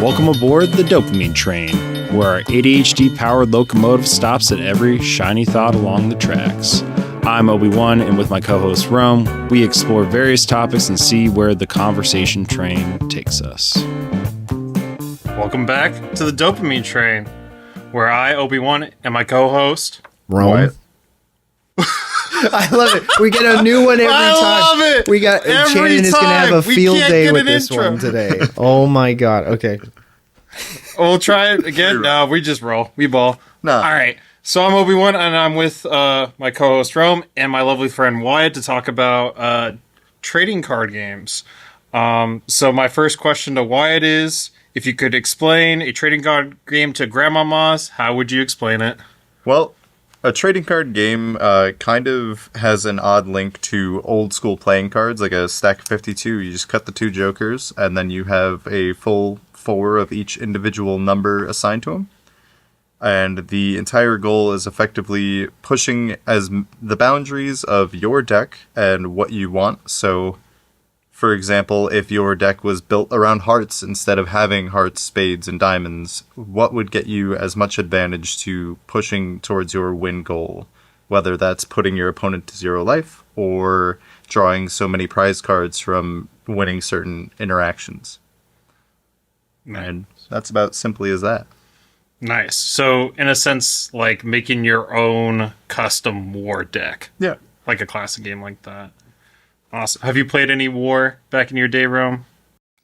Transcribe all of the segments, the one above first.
Welcome aboard the Dopamine train, where our ADHD-powered locomotive stops at every shiny thought along the tracks. I'm Obi-Wan, and with my co-host Rome, we explore various topics and see where the conversation train takes us. Welcome back to the Dopamine train, where I, Obi-Wan, and my co-host Rome. Wyatt. I love it. We get a new one every time. I love it. We got Every Shannon is going to have a time. We field can't day get with an this intro. one today. Oh my god. Okay. We'll try it again. No, we just roll. We ball. No. All right. So I'm Obi-Wan, and I'm with my co-host Rome and my lovely friend Wyatt to talk about trading card games. So my first question to Wyatt is, if you could explain a trading card game to grandmamas, how would you explain it? Well, a trading card game kind of has an odd link to old school playing cards, like a stack of 52. You just cut the two jokers, and then you have a full 4 of each individual number assigned to them. And the entire goal is effectively pushing the boundaries of your deck and what you want. So, for example, if your deck was built around hearts instead of having hearts, spades, and diamonds, what would get you as much advantage to pushing towards your win goal? Whether that's putting your opponent to 0 life or drawing so many prize cards from winning certain interactions. And that's about simply as that. Nice. So, in a sense, like making your own custom war deck. Yeah. Like a classic game like that. Awesome. Have you played any war back in your day, Rome?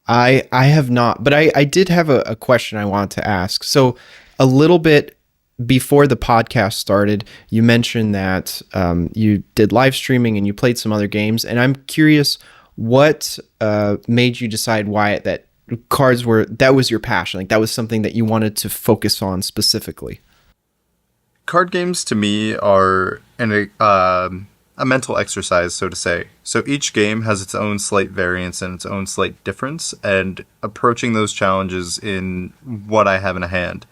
I have not, but I did have a question I wanted to ask. So a little bit before the podcast started, you mentioned that you did live streaming and you played some other games. And I'm curious, what made you decide, Wyatt, that that was your passion? Like that was something that you wanted to focus on specifically? Card games to me are a mental exercise, so to say. So each game has its own slight variance and its own slight difference, and approaching those challenges in what I have in a hand.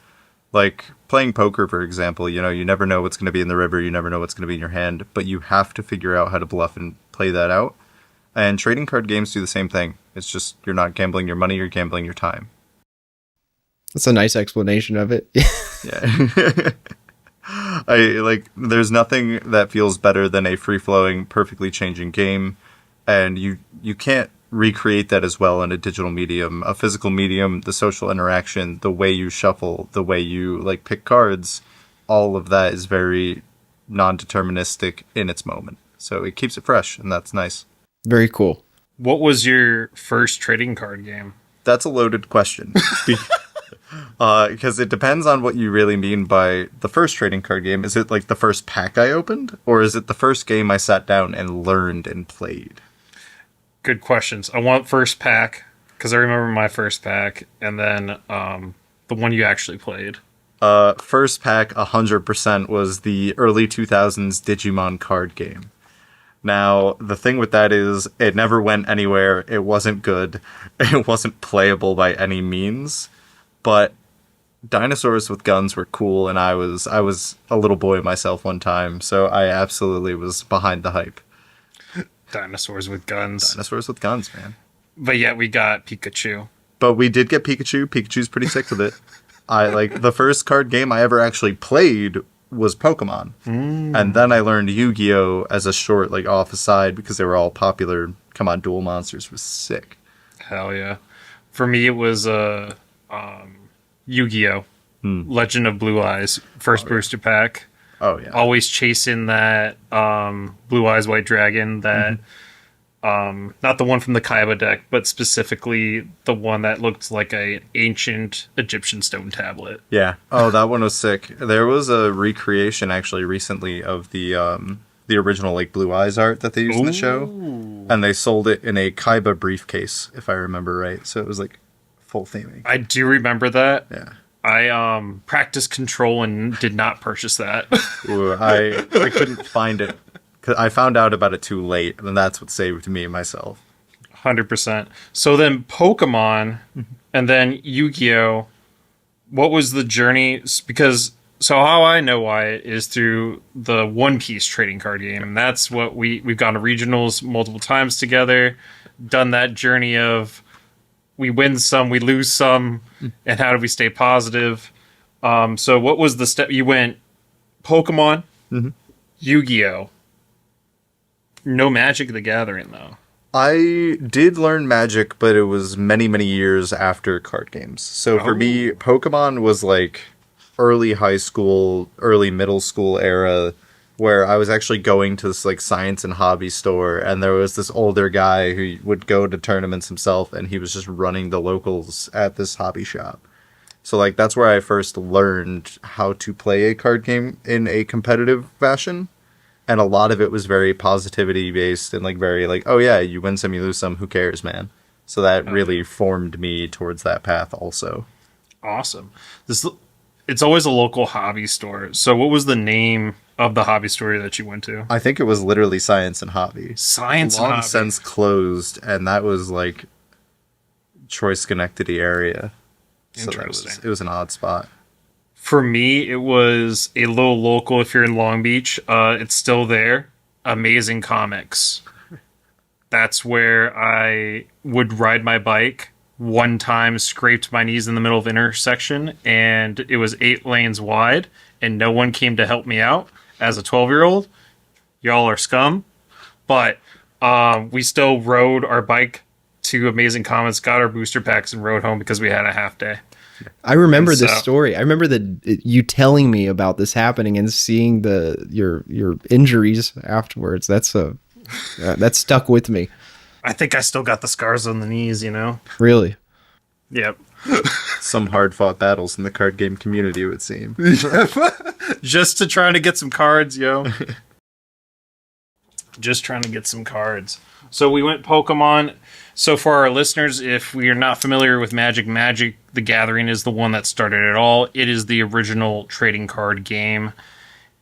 Like playing poker, for example, you never know what's going to be in the river, you never know what's going to be in your hand, but you have to figure out how to bluff and play that out. And trading card games do the same thing. It's just you're not gambling your money, you're gambling your time. That's a nice explanation of it. Yeah. There's nothing that feels better than a free-flowing, perfectly changing game, and you can't recreate that as well in a digital medium. A physical medium, the social interaction, the way you shuffle, the way you pick cards, all of that is very non-deterministic in its moment. So it keeps it fresh, and that's nice. Very cool. What was your first trading card game? That's a loaded question. Because it depends on what you really mean by the first trading card game. Is it like the first pack I opened? Or is it the first game I sat down and learned and played? Good questions. I want first pack, because I remember my first pack, and then the one you actually played. First pack, 100% was the early 2000s Digimon card game. Now, the thing with that is, it never went anywhere, it wasn't good, it wasn't playable by any means, but dinosaurs with guns were cool, and I was a little boy myself one time, so I absolutely was behind the hype. Dinosaurs with guns. Dinosaurs with guns, man. But yet we got Pikachu. But we did get Pikachu. Pikachu's pretty sick with it. The first card game I ever actually played was Pokémon. And then I learned Yu-Gi-Oh! As a short, off aside, because they were all popular. Come on, Duel Monsters was sick. Hell yeah. For me, it was Yu-Gi-Oh! Legend of Blue Eyes, first booster pack. Oh, yeah. Always chasing that Blue Eyes White Dragon, that not the one from the Kaiba deck, but specifically the one that looked like an ancient Egyptian stone tablet. Yeah. Oh, that one was sick. There was a recreation actually recently of the original Blue Eyes art that they used in the show, and they sold it in a Kaiba briefcase, if I remember right. So it was full theming. I do remember that. Yeah. I practiced Control and did not purchase that. Ooh, I couldn't find it. 'Cause I found out about it too late, and that's what saved me myself. 100%. So then Pokemon, and then Yu-Gi-Oh! What was the journey? Because, so how I know Wyatt is through the One Piece trading card game, and that's what we've gone to regionals multiple times together, done that journey of we win some, we lose some, and how do we stay positive? So what was the step? You went Pokemon, Yu-Gi-Oh, no Magic the Gathering though. I did learn Magic, but it was many, many years after card games. So for me, Pokemon was like early high school, early middle school era, where I was actually going to this like science and hobby store, and there was this older guy who would go to tournaments himself, and he was just running the locals at this hobby shop. So like that's where I first learned how to play a card game in a competitive fashion. And a lot of it was very positivity based and like very like, oh yeah, you win some, you lose some, who cares, man? So that really formed me towards that path also. Awesome. It's always a local hobby store. So what was the name of the hobby store that you went to? I think it was literally Science and Hobby. Science and Hobby. Long since closed, and that was like Troy Schenectady area. Interesting. So it was an odd spot. For me, it was a little local. If you're in Long Beach, it's still there. Amazing Comics. That's where I would ride my bike. One time, scraped my knees in the middle of an intersection, and it was 8 lanes wide, and no one came to help me out. As a 12-year-old, y'all are scum. But we still rode our bike to Amazing Comics, got our booster packs, and rode home because we had a half day. I remember this story. I remember you telling me about this happening and seeing your injuries afterwards. That stuck with me. I think I still got the scars on the knees, you know? Really? Yep. Some hard-fought battles in the card game community, it would seem. Just to try to get some cards, yo. Just trying to get some cards. So we went Pokemon. So for our listeners, if we are not familiar with Magic the Gathering is the one that started it all. It is the original trading card game.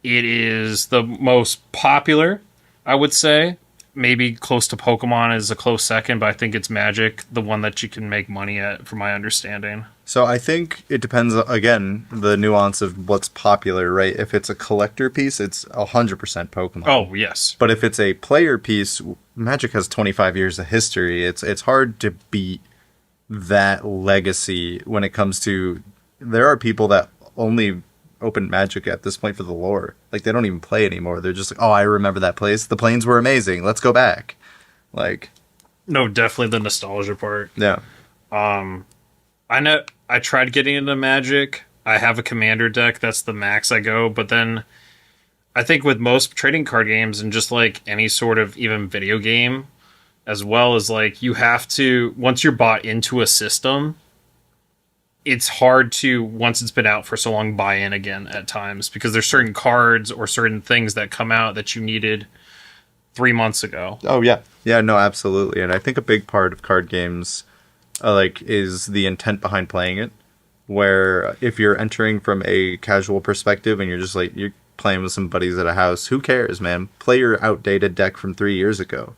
It is the most popular, I would say. Maybe close to Pokemon is a close second, but I think it's Magic, the one that you can make money at, from my understanding. So I think it depends, again, the nuance of what's popular, right? If it's a collector piece, it's 100% Pokemon. Oh, yes. But if it's a player piece, Magic has 25 years of history. It's hard to beat that legacy when it comes to... There are people that only open Magic at this point for the lore. Like, they don't even play anymore. They're just like, oh, I remember that place. The planes were amazing. Let's go back. Like... No, definitely the nostalgia part. Yeah. I know I tried getting into Magic. I have a commander deck. That's the max I go. But then I think with most trading card games and just like any sort of even video game, as well as like you have to, once you're bought into a system, it's hard to, once it's been out for so long, buy in again at times because there's certain cards or certain things that come out that you needed 3 months ago. Oh, yeah. Yeah, no, absolutely. And I think a big part of card games is the intent behind playing it, where if you're entering from a casual perspective and you're just like, you're playing with some buddies at a house, who cares, man? Play your outdated deck from 3 years ago.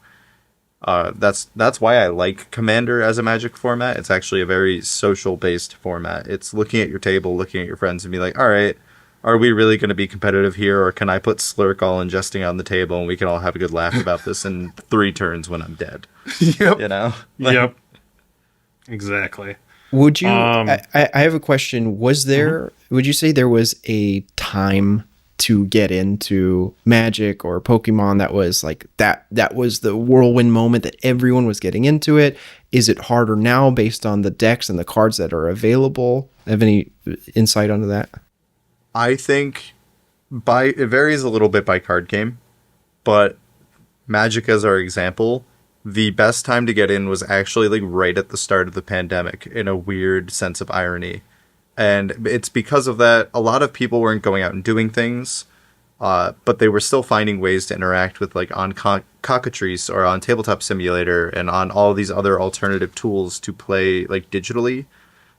That's why I like Commander as a Magic format. It's actually a very social-based format. It's looking at your table, looking at your friends, and be like, all right, are we really going to be competitive here, or can I put Slurk all ingesting on the table and we can all have a good laugh about this in 3 turns when I'm dead? Yep. You know? Yep. Exactly. Would you? I have a question. Was there? Would you say there was a time to get into Magic or Pokemon that was like that? That was the whirlwind moment that everyone was getting into it. Is it harder now based on the decks and the cards that are available? Have any insight onto that? I think it varies a little bit by card game, but Magic as our example. The best time to get in was actually like right at the start of the pandemic in a weird sense of irony. And it's because of that, a lot of people weren't going out and doing things, but they were still finding ways to interact with like on Cockatrice or on Tabletop Simulator and on all these other alternative tools to play like digitally.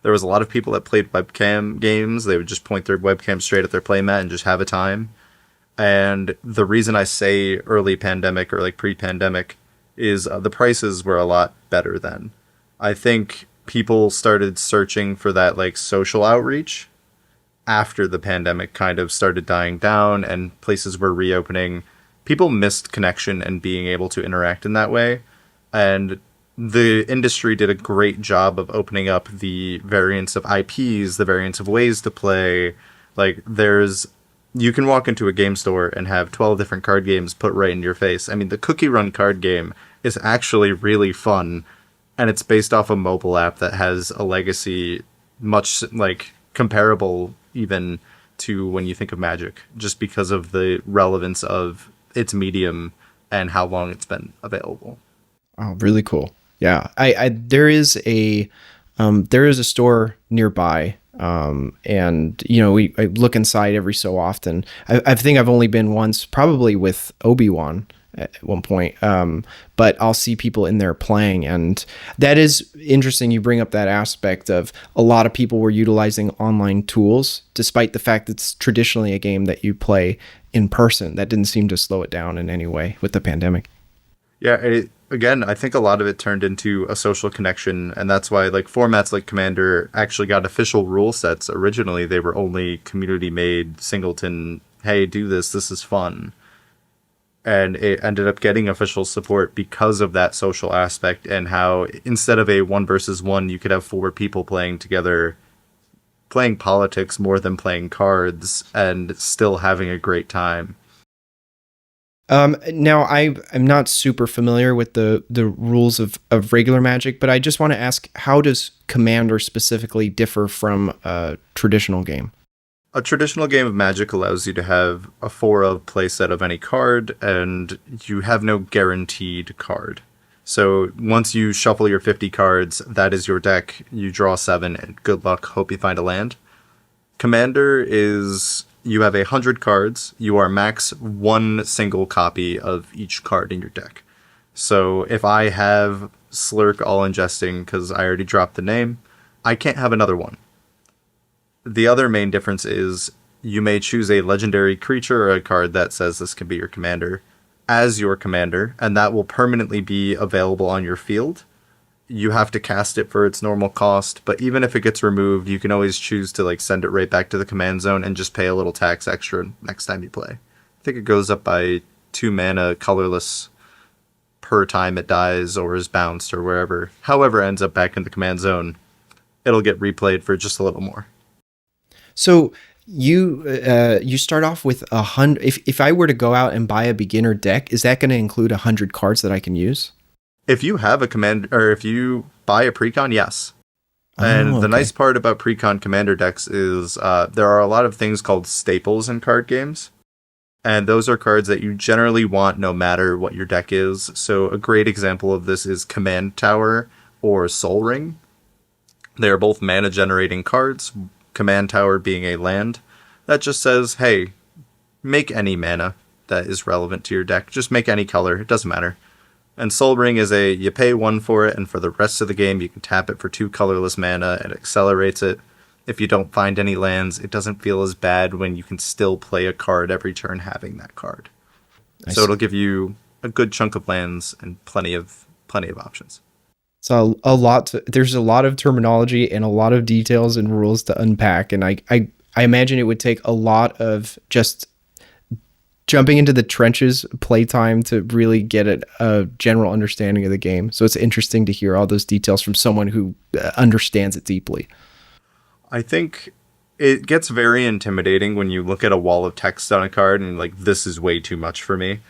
There was a lot of people that played webcam games. They would just point their webcam straight at their playmat and just have a time. And the reason I say early pandemic or like pre-pandemic is the prices were a lot better then. I think people started searching for that like social outreach after the pandemic kind of started dying down and places were reopening. People missed connection and being able to interact in that way. And the industry did a great job of opening up the variants of IPs, the variants of ways to play. Like, you can walk into a game store and have 12 different card games put right in your face. I mean, the Cookie Run card game is actually really fun, and it's based off a mobile app that has a legacy much, like, comparable even to when you think of Magic, just because of the relevance of its medium and how long it's been available. Oh, really cool. Yeah, there is a store nearby, and I look inside every so often. I think I've only been once, probably with Obi-Wan at one point, but I'll see people in there playing, and that is interesting. You bring up that aspect of a lot of people were utilizing online tools, despite the fact that it's traditionally a game that you play in person. That didn't seem to slow it down in any way with the pandemic. Yeah, again, I think a lot of it turned into a social connection, and that's why like formats like Commander actually got official rule sets. Originally, they were only community-made singleton, hey, do this is fun. And it ended up getting official support because of that social aspect, and how instead of a 1 versus 1, you could have 4 people playing together, playing politics more than playing cards, and still having a great time. Now I'm not super familiar with the rules of regular Magic, but I just want to ask, how does Commander specifically differ from a traditional game? A traditional game of Magic allows you to have a 4-of playset of any card, and you have no guaranteed card. So once you shuffle your 50 cards, that is your deck. You draw 7, and good luck, hope you find a land. Commander is, you have 100 cards. You are max 1 single copy of each card in your deck. So if I have Slurk All Ingesting, because I already dropped the name, I can't have another one. The other main difference is you may choose a legendary creature or a card that says this can be your commander as your commander, and that will permanently be available on your field. You have to cast it for its normal cost, but even if it gets removed, you can always choose to like send it right back to the command zone and just pay a little tax extra next time you play. I think it goes up by 2 mana colorless per time it dies or is bounced or wherever. However it ends up back in the command zone, it'll get replayed for just a little more. So you start off with 100. If I were to go out and buy a beginner deck, is that going to include 100 cards that I can use? If you have a command, or if you buy a precon, yes. And the nice part about precon commander decks is there are a lot of things called staples in card games, and those are cards that you generally want no matter what your deck is. So a great example of this is Command Tower or Soul Ring. They are both mana generating cards. Command Tower being a land that just says, hey, make any mana that is relevant to your deck. Just make any color. It doesn't matter. And Soul Ring is you pay 1 for it, and for the rest of the game, you can tap it for 2 colorless mana, and it accelerates it. If you don't find any lands, it doesn't feel as bad when you can still play a card every turn having that card. So it'll give you a good chunk of lands and plenty of options. So there's a lot of terminology and a lot of details and rules to unpack. And I imagine it would take a lot of just jumping into the trenches playtime to really get a general understanding of the game. So it's interesting to hear all those details from someone who understands it deeply. I think it gets very intimidating when you look at a wall of text on a card and like, this is way too much for me.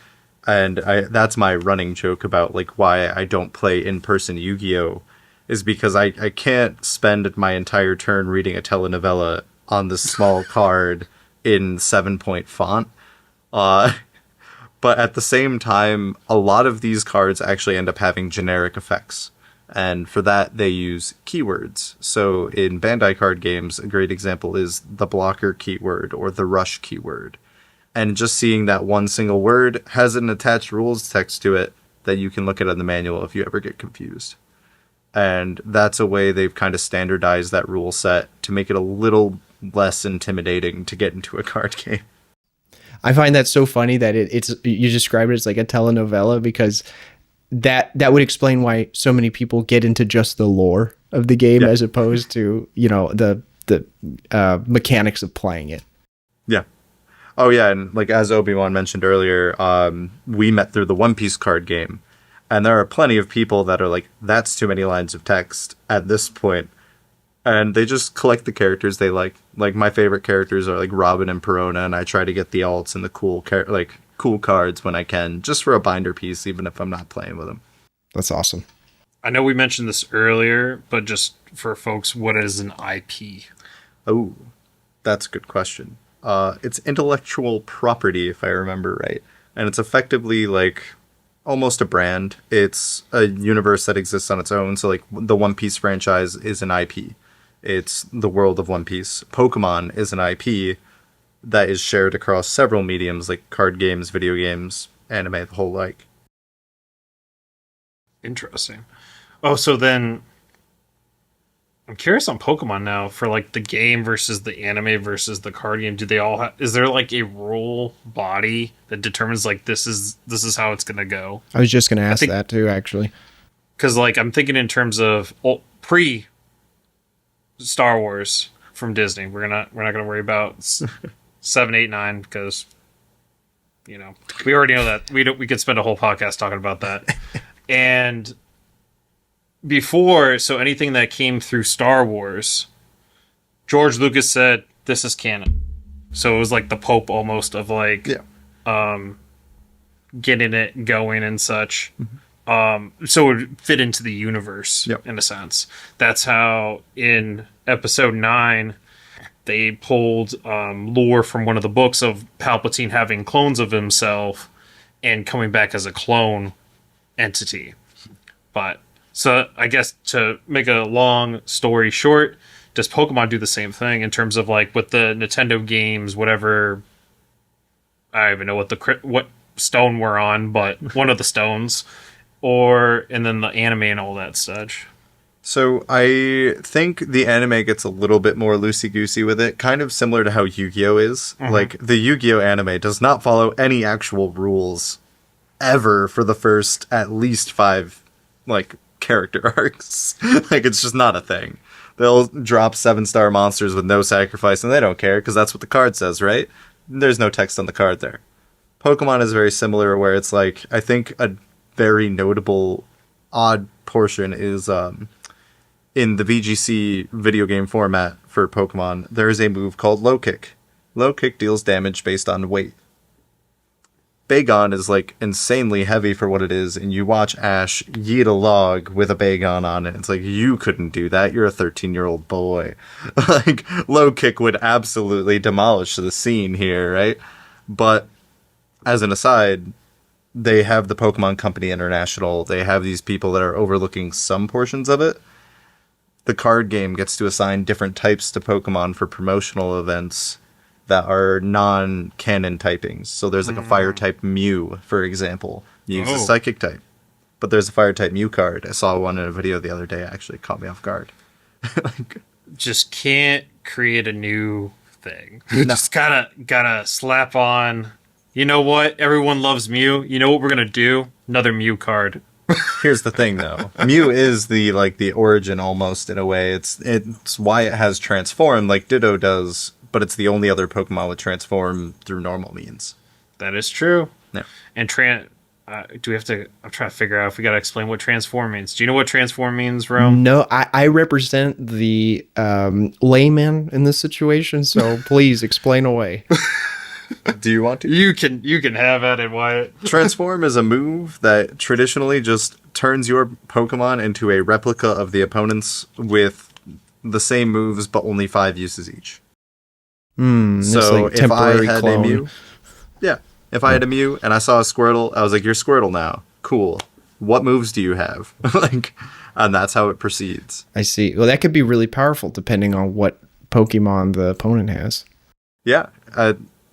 And that's my running joke about like why I don't play in-person Yu-Gi-Oh! Is because I can't spend my entire turn reading a telenovela on this small card in 7-point font. But at the same time, a lot of these cards actually end up having generic effects. And for that, they use keywords. So in Bandai card games, a great example is the blocker keyword or the rush keyword. And just seeing that one single word has an attached rules text to it that you can look at in the manual if you ever get confused. And that's a way they've kind of standardized that rule set to make it a little less intimidating to get into a card game. I find that so funny that it's you describe it as like a telenovela, because that would explain why so many people get into just the lore of the game as opposed to, the mechanics of playing it. Yeah. Oh yeah, and like as Obi-Wan mentioned earlier, we met through the One Piece card game, And there are plenty of people that are like, that's too many lines of text at this point. And they just collect the characters they like. Like, my favorite characters are like Robin and Perona, and I try to get the alts and the cool cards when I can, just for a binder piece, even if I'm not playing with them. That's awesome. I know we mentioned this earlier, but just for folks, what is an IP? Oh, that's a good question. It's intellectual property, if I remember right. And it's effectively like almost a brand. It's a universe that exists on its own. So like the One Piece franchise is an IP. It's the world of One Piece. Pokemon is an IP that is shared across several mediums like card games, video games, anime, the whole like. Interesting. Oh, so then I'm curious on Pokemon now for like the game versus the anime versus the card game. Do they all have, is there like a rule body that determines like this is how it's going to go? I was just going to ask that too, actually. Cuz like I'm thinking in terms of pre Star Wars from Disney. We're not going to worry about 7, 8, 9 because you know, we already know that. We could spend a whole podcast talking about that. And before, so anything that came through Star Wars, George Lucas said, this is canon. So it was like the Pope almost of like, getting it going and such. Mm-hmm. So it would fit into the universe in a sense. That's how in episode 9, they pulled lore from one of the books of Palpatine having clones of himself and coming back as a clone entity. But so I guess to make a long story short, does Pokemon do the same thing in terms of like with the Nintendo games, whatever? I don't even know what stone we're on, but one of the stones, and then the anime and all that such. So I think the anime gets a little bit more loosey-goosey with it, kind of similar to how Yu-Gi-Oh! Is. Mm-hmm. Like, the Yu-Gi-Oh! Anime does not follow any actual rules ever for the first at least 5, like, character arcs. Like, it's just not a thing. They'll drop 7-star monsters with no sacrifice, and they don't care, because that's what the card says, right? There's no text on the card there. Pokemon is very similar, where it's like, I think a very notable, odd portion is, in the VGC video game format for Pokemon, there is a move called Low Kick. Low Kick deals damage based on weight. Bagon is like insanely heavy for what it is, and you watch Ash yeet a log with a Bagon on it. It's like, you couldn't do that. You're a 13-year-old boy. Like, Low Kick would absolutely demolish the scene here, right? But as an aside, they have the Pokemon Company International. They have these people that are overlooking some portions of it. The card game gets to assign different types to Pokemon for promotional events that are non-canon typings. So there's like a fire type Mew, for example. Mew's a psychic type. But there's a fire type Mew card. I saw one in a video the other day. Actually caught me off guard. Just can't create a new thing. No. Just gotta slap on. You know what? Everyone loves Mew. You know what we're gonna do? Another Mew card. Here's the thing, though. Mew is the origin almost in a way. It's why it has transformed like Ditto does, but it's the only other Pokemon with transform through normal means. That is true. Yeah. And do we have to? I'm trying to figure out if we got to explain what transform means. Do you know what transform means, Rome? No, I represent the layman in this situation, so please explain away. Do you want to? You can have at it, Wyatt. Transform is a move that traditionally just turns your Pokemon into a replica of the opponent's with the same moves, but only 5 uses each. So like if I had clone. a Mew, if I had a Mew and I saw a Squirtle, I was like, "You're Squirtle now. Cool. What moves do you have?" And that's how it proceeds. I see. Well, that could be really powerful depending on what Pokemon the opponent has. Yeah.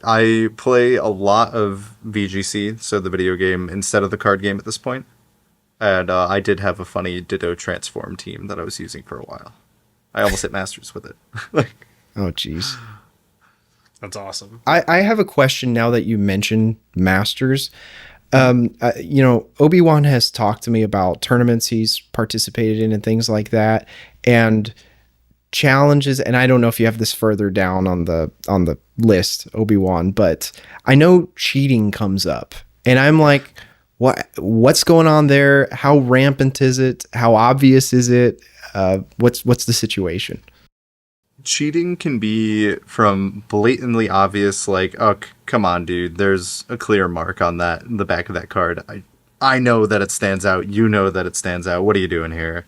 I play a lot of VGC, so the video game, instead of the card game at this point. And I did have a funny Ditto transform team that I was using for a while. I almost hit Masters with it. Oh, jeez. That's awesome. I have a question now that you mentioned Masters. Obi-Wan has talked to me about tournaments he's participated in and things like that. And challenges, and I don't know if you have this further down on the list, Obi-Wan, but I know cheating comes up, and I'm like, What's going on there? How rampant is it? How obvious is it? What's the situation? Cheating can be from blatantly obvious, like, oh, come on, dude, there's a clear mark on the back of that card. I know that it stands out. You know that it stands out. What are you doing here?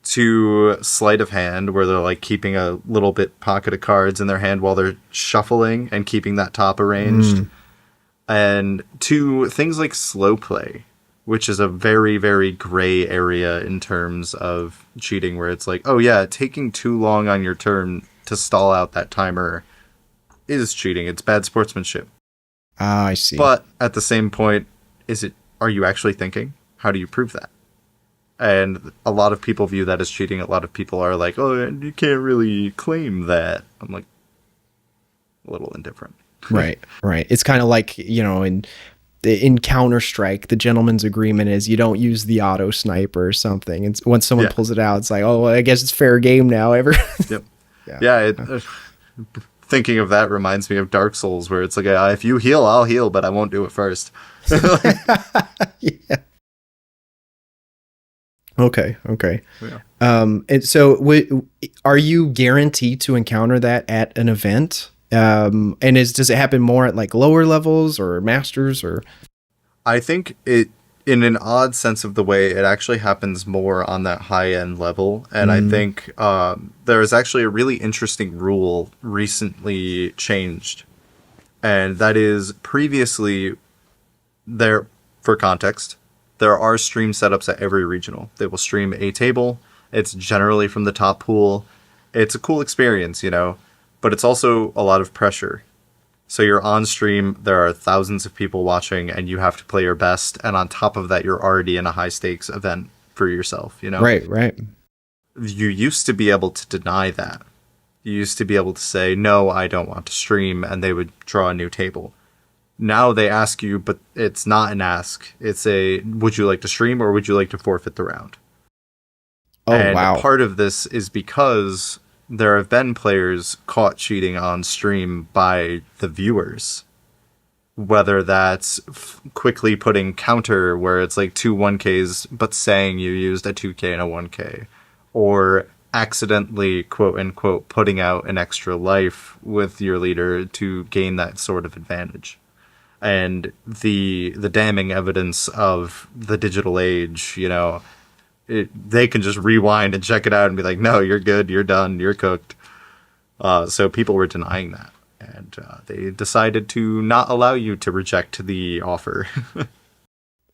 To sleight of hand, where they're like keeping a little bit pocket of cards in their hand while they're shuffling and keeping that top arranged. And to things like slow play, which is a very, very gray area in terms of cheating, where it's like, oh yeah, taking too long on your turn to stall out that timer is cheating. It's bad sportsmanship. I see. But at the same point, are you actually thinking? How do you prove that? And a lot of people view that as cheating. A lot of people are like, oh, you can't really claim that. I'm like, a little indifferent. Right. It's kind of like, in Counter-Strike, the gentleman's agreement is you don't use the auto sniper or something. And once someone pulls it out, it's like, oh, well, I guess it's fair game now. Yep. Yeah. Thinking of that reminds me of Dark Souls, where it's like, if you heal, I'll heal, but I won't do it first. Yeah. Okay. Yeah. And so are you guaranteed to encounter that at an event? And does it happen more at like lower levels or masters or? I think it, in an odd sense of the way, it actually happens more on that high end level. And I think there is actually a really interesting rule recently changed. And that is, previously, for context, there are stream setups at every regional. They will stream a table. It's generally from the top pool. It's a cool experience, but it's also a lot of pressure. So you're on stream, there are thousands of people watching, and you have to play your best. And on top of that, you're already in a high stakes event for yourself, Right. You used to be able to deny that. You used to be able to say, no, I don't want to stream, and they would draw a new table. Now they ask you, but it's not an ask. It's a, would you like to stream or would you like to forfeit the round? Oh, and wow. Part of this is because there have been players caught cheating on stream by the viewers. Whether that's quickly putting counter where it's like 2 1Ks, but saying you used a 2K and a 1K. Or accidentally, quote unquote, putting out an extra life with your leader to gain that sort of advantage. And the damning evidence of the digital age, they can just rewind and check it out and be like, no, you're good, you're done, you're cooked. So people were denying that. And they decided to not allow you to reject the offer.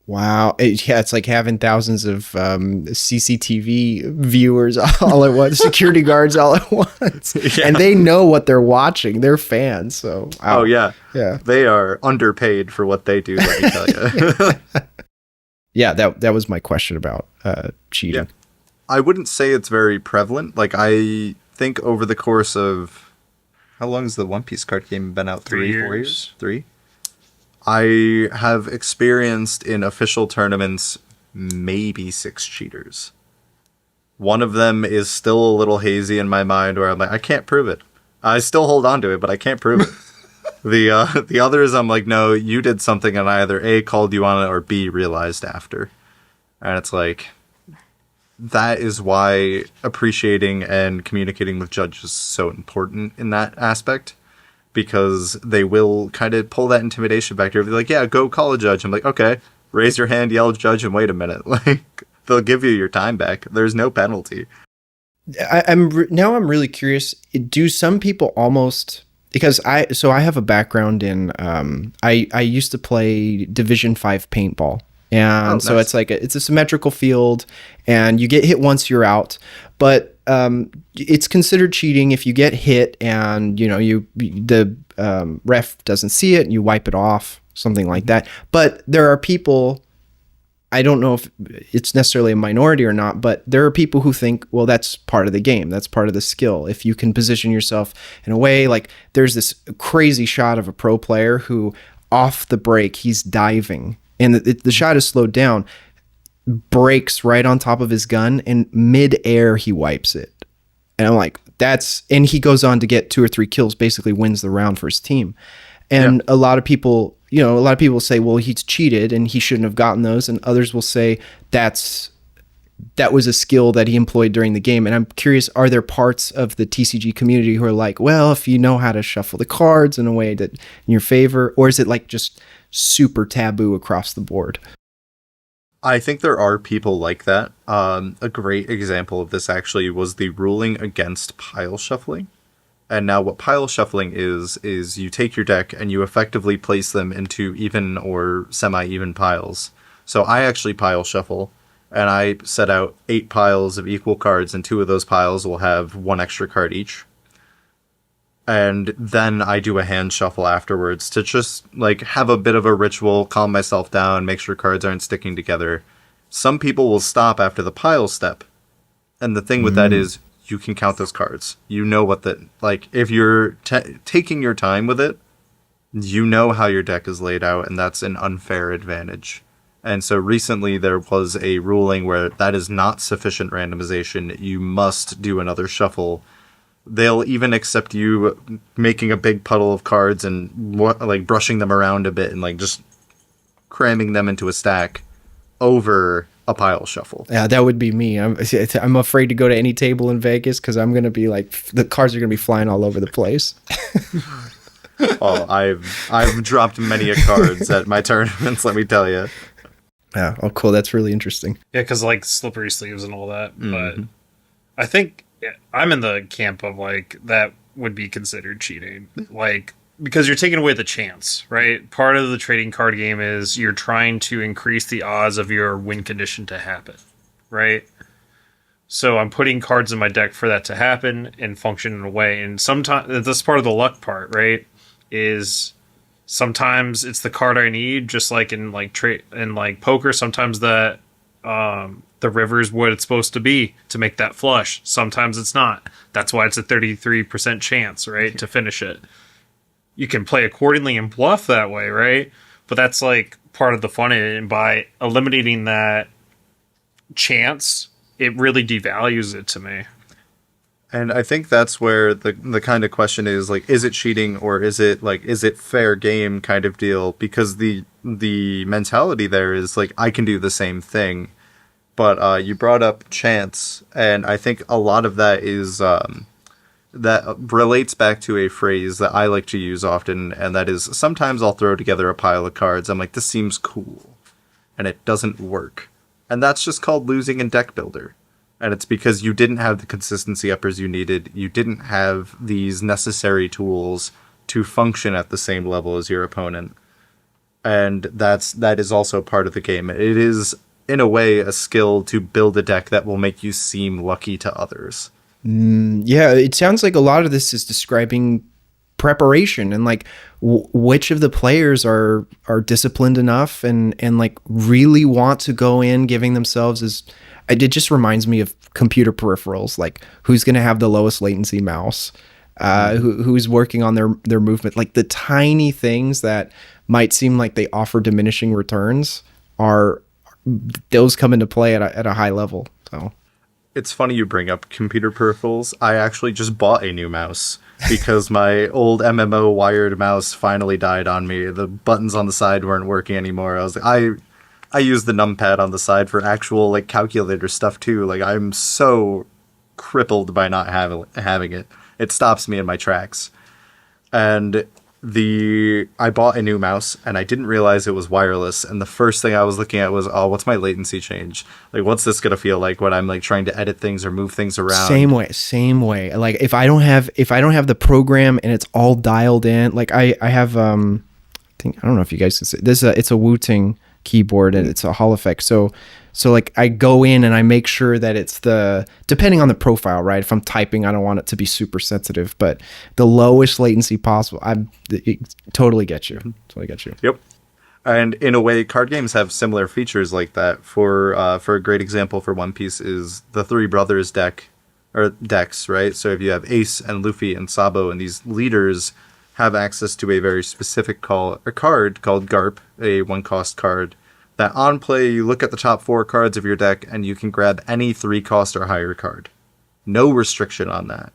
Wow. It's like having thousands of CCTV viewers all at once, security guards all at once. Yeah. And they know what they're watching. They're fans. So wow. Oh, yeah. Yeah. They are underpaid for what they do, let me tell you. Yeah, that was my question about cheating. Yeah. I wouldn't say it's very prevalent. Like, I think over the course of... How long has the One Piece card game been out? 3, 4 years? 3? I have experienced in official tournaments maybe 6 cheaters. One of them is still a little hazy in my mind where I'm like, I can't prove it. I still hold on to it, but I can't prove it. The others, I'm like, no, you did something and I either A, called you on it or B, realized after. And it's like, that is why appreciating and communicating with judges is so important in that aspect. Because they will kind of pull that intimidation factor. They're like, yeah, go call a judge. I'm like, okay, raise your hand, yell judge, and wait a minute. Like, they'll give you your time back. There's no penalty. I'm really curious. Do some people almost, because I have a background in I used to play Division 5 paintball. And so nice. It's like it's a symmetrical field and you get hit once, you're out. But it's considered cheating if you get hit and the ref doesn't see it and you wipe it off, something like that. But there are people, I don't know if it's necessarily a minority or not, but there are people who think, well, that's part of the game. That's part of the skill. If you can position yourself in a way, like there's this crazy shot of a pro player who off the break, he's diving and the shot is slowed down, breaks right on top of his gun, and mid-air he wipes it. And I'm like, and he goes on to get 2 or 3 kills, basically wins the round for his team. And a lot of people you know, a lot of people say, well, he's cheated and he shouldn't have gotten those, and others will say that was a skill that he employed during the game. And I'm curious, are there parts of the TCG community who are like, well, if you know how to shuffle the cards in a way that in your favor, or is it like just super taboo across the board? I think there are people like that. A great example of this actually was the ruling against pile shuffling. And now what pile shuffling is you take your deck and you effectively place them into even or semi-even piles. So I actually pile shuffle, and I set out 8 piles of equal cards, and 2 of those piles will have 1 extra card each. And then I do a hand shuffle afterwards to just like have a bit of a ritual, calm myself down, make sure cards aren't sticking together. Some people will stop after the pile step. And the thing with that is you can count those cards. You know what like if you're taking your time with it, you know how your deck is laid out, and that's an unfair advantage. And so recently there was a ruling where that is not sufficient randomization. You must do another shuffle. They'll even accept you making a big puddle of cards and like brushing them around a bit and like just cramming them into a stack over a pile shuffle. Yeah, that would be me. I'm afraid to go to any table in Vegas because I'm going to be like, the cards are going to be flying all over the place. Oh, I've dropped many a cards at my tournaments, let me tell you. Yeah. Oh, cool. That's really interesting. Yeah, because like slippery sleeves and all that. But I think I'm in the camp of like that would be considered cheating. Like, because you're taking away the chance, right? Part of the trading card game is you're trying to increase the odds of your win condition to happen, right? So I'm putting cards in my deck for that to happen and function in a way. And sometimes that's part of the luck part, right? Is sometimes it's the card I need, just like in like poker. Sometimes that the river is what it's supposed to be to make that flush. Sometimes it's not. That's why it's a 33% chance, right, to finish it. You can play accordingly and bluff that way, right? But that's like part of the fun in it. And by eliminating that chance, it really devalues it to me. And I think that's where the kind of question is like, is it cheating or is it fair game kind of deal? Because the mentality there is like, I can do the same thing. But you brought up chance, and I think a lot of that is that relates back to a phrase that I like to use often, and that is sometimes I'll throw together a pile of cards. I'm like, this seems cool, and it doesn't work. And that's just called losing in deck builder. And it's because you didn't have the consistency uppers you needed. You didn't have these necessary tools to function at the same level as your opponent. And that is also part of the game. It is, in a way, a skill to build a deck that will make you seem lucky to others. Yeah, it sounds like a lot of this is describing preparation and like which of the players are disciplined enough and like really want to go in giving themselves as it just reminds me of computer peripherals, like who's going to have the lowest latency mouse, who's working on their movement, like the tiny things that might seem like they offer diminishing returns those come into play at a high level. So it's funny you bring up computer peripherals. I actually just bought a new mouse because my old MMO wired mouse finally died on me. The buttons on the side weren't working anymore. I was like, I use the numpad on the side for actual like calculator stuff too. Like I'm so crippled by not having it. It stops me in my tracks. And I bought a new mouse and I didn't realize it was wireless. And the first thing I was looking at was, what's my latency change? Like, what's this gonna feel like when I'm like trying to edit things or move things around? Same way. Like if I don't have the program and it's all dialed in, like I have I don't know if you guys can see this. It's a Wu-Tang keyboard and it's a Hall effect. So like I go in and I make sure that it's depending on the profile, right? If I'm typing, I don't want it to be super sensitive, but the lowest latency possible. Totally get you. Yep. And in a way, card games have similar features like that. For a great example for One Piece is the Three Brothers deck or decks, right? So if you have Ace and Luffy and Sabo, and these leaders have access to a very specific card called Garp, a 1-cost card, that on play you look at the top 4 cards of your deck and you can grab any 3-cost or higher card. No restriction on that.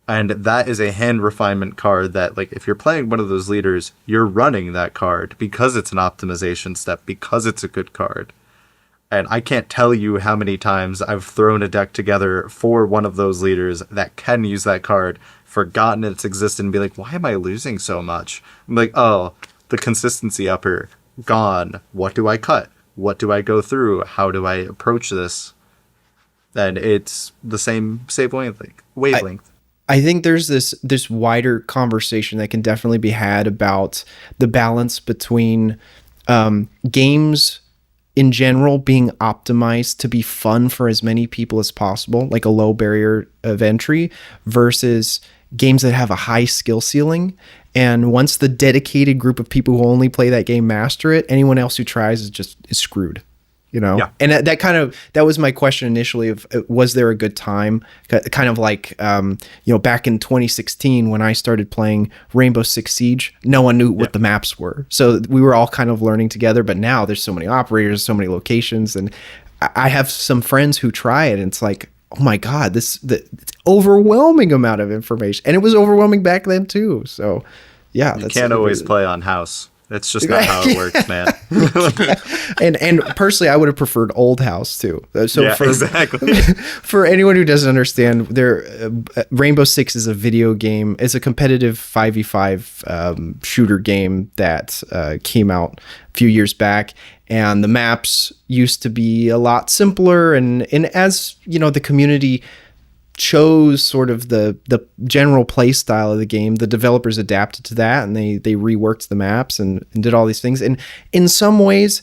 And that is a hand refinement card that, like, if you're playing one of those leaders, you're running that card because it's an optimization step, because it's a good card. And I can't tell you how many times I've thrown a deck together for one of those leaders that can use that card, forgotten its existence, and be like, why am I losing so much? I'm like, oh, the consistency upper, gone. What do I cut? What do I go through? How do I approach this? And it's the same wavelength. I think there's this wider conversation that can definitely be had about the balance between games in general being optimized to be fun for as many people as possible, like a low barrier of entry, versus games that have a high skill ceiling. And once the dedicated group of people who only play that game master it, anyone else who tries is screwed. You know, Yeah. And that was my question initially of, was there a good time? Kind of like, back in 2016 when I started playing Rainbow Six Siege, no one knew what the maps were. So we were all kind of learning together, but now there's so many operators, so many locations. And I have some friends who try it and it's like, oh my God, it's overwhelming amount of information. And it was overwhelming back then too. So yeah. You can't always play on house. It's just not how it works, man. and personally, I would have preferred Old House too. So exactly. For anyone who doesn't understand, Rainbow Six is a video game. It's a competitive 5v5 shooter game that came out a few years back. And the maps used to be a lot simpler. And as you know, the community chose sort of the general play style of the game, the developers adapted to that and they reworked the maps and did all these things. And in some ways,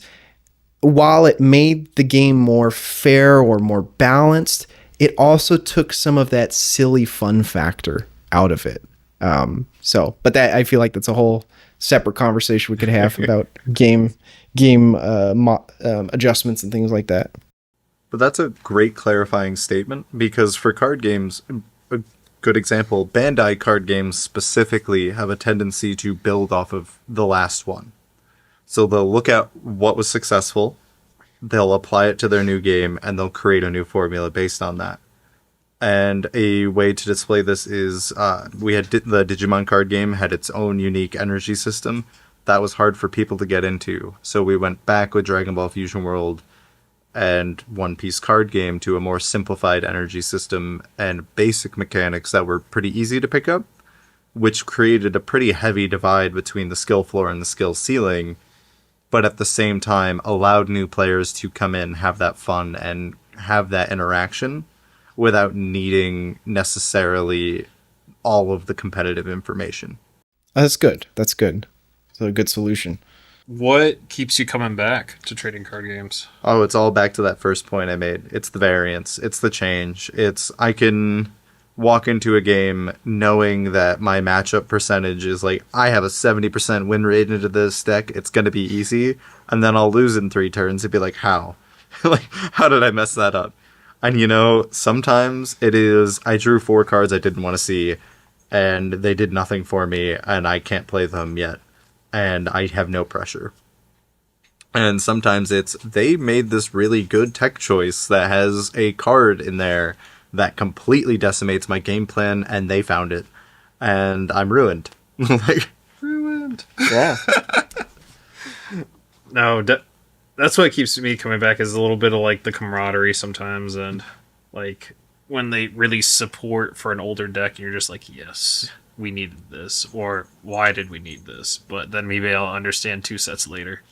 while it made the game more fair or more balanced, it also took some of that silly fun factor out of it. But that, I feel like that's a whole separate conversation we could have about game adjustments and things like that. But that's a great clarifying statement, because for card games, a good example, Bandai card games specifically have a tendency to build off of the last one. So they'll look at what was successful, they'll apply it to their new game, and they'll create a new formula based on that. And a way to display this is we had the Digimon card game had its own unique energy system. That was hard for people to get into. So we went back with Dragon Ball Fusion World and One Piece card game to a more simplified energy system and basic mechanics that were pretty easy to pick up, which created a pretty heavy divide between the skill floor and the skill ceiling, but at the same time allowed new players to come in, have that fun, and have that interaction without needing necessarily all of the competitive information. That's good. So a good solution. What keeps you coming back to trading card games? Oh, it's all back to that first point I made. It's the variance. It's the change. I can walk into a game knowing that my matchup percentage is like, I have a 70% win rate into this deck. It's going to be easy. And then I'll lose in 3 turns and be like, how? Like, how did I mess that up? And sometimes it is, I drew 4 cards I didn't want to see and they did nothing for me and I can't play them yet. And I have no pressure. And sometimes it's, they made this really good tech choice that has a card in there that completely decimates my game plan, and they found it. And I'm ruined. Ruined. Yeah. No, that's what keeps me coming back, is a little bit of like the camaraderie sometimes, and like when they release support for an older deck and you're just like, yes, we needed this, or why did we need this? But then maybe I'll understand 2 sets later.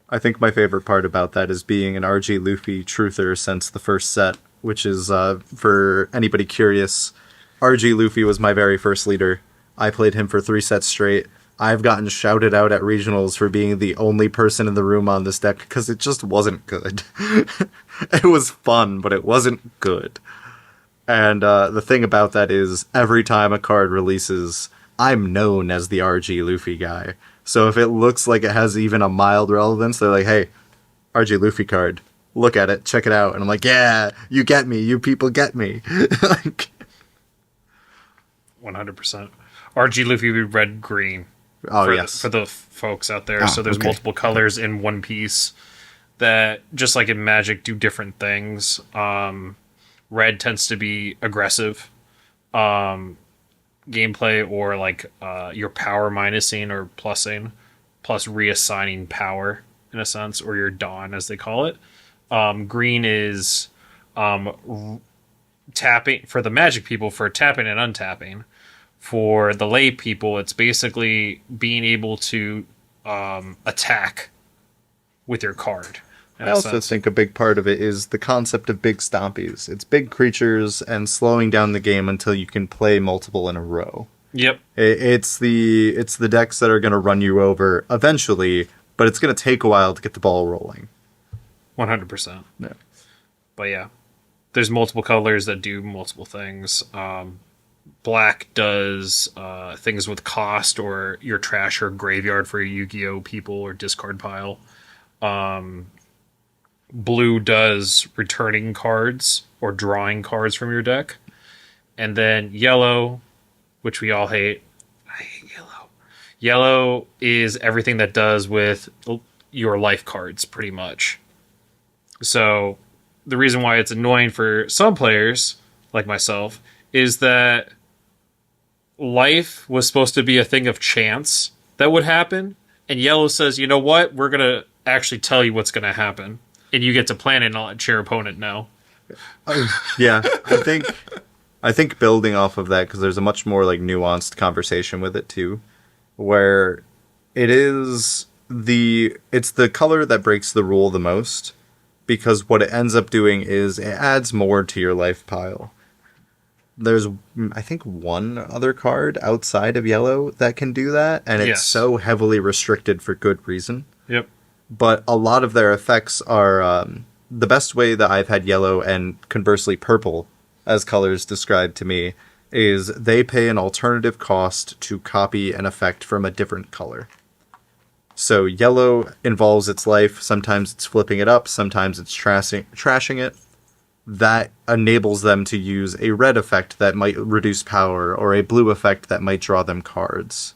I think my favorite part about that is being an RG Luffy truther since the first set, which is, for anybody curious, RG Luffy was my very first leader. I played him for 3 sets straight. I've gotten shouted out at regionals for being the only person in the room on this deck because it just wasn't good. It was fun, but it wasn't good. And the thing about that is, every time a card releases, I'm known as the RG Luffy guy. So if it looks like it has even a mild relevance, they're like, hey, RG Luffy card, look at it, check it out. And I'm like, yeah, you get me, you people get me. 100%. RG Luffy would be red-green. Oh, yes. For the folks out there. So there's multiple colors in one piece that, just like in Magic, do different things. Red tends to be aggressive. gameplay, or like your power minusing or plussing, plus reassigning power in a sense, or your dawn as they call it. Green is tapping for the magic people, for tapping and untapping. For the lay people, it's basically being able to attack with your card. I also think a big part of it is the concept of big stompies. It's big creatures and slowing down the game until you can play multiple in a row. Yep. It's the decks that are going to run you over eventually, but it's going to take a while to get the ball rolling. 100%. Yeah. But yeah, there's multiple colors that do multiple things. Black does things with cost, or your trash or graveyard for your Yu-Gi-Oh people, or discard pile. Blue does returning cards or drawing cards from your deck. And then yellow, which we all hate. I hate yellow. Yellow is everything that does with your life cards, pretty much. So the reason why it's annoying for some players, like myself, is that life was supposed to be a thing of chance that would happen. And yellow says, you know what? We're going to actually tell you what's going to happen. And you get to plan it and not let your opponent know. Yeah, I think building off of that, because there's a much more like nuanced conversation with it too, where it's the color that breaks the rule the most, because what it ends up doing is it adds more to your life pile. There's, I think, one other card outside of yellow that can do that, and it's so heavily restricted for good reason. Yep. But a lot of their effects are the best way that I've had yellow and conversely purple as colors described to me is they pay an alternative cost to copy an effect from a different color. So yellow involves its life. Sometimes it's flipping it up. Sometimes it's trashing it. That enables them to use a red effect that might reduce power, or a blue effect that might draw them cards.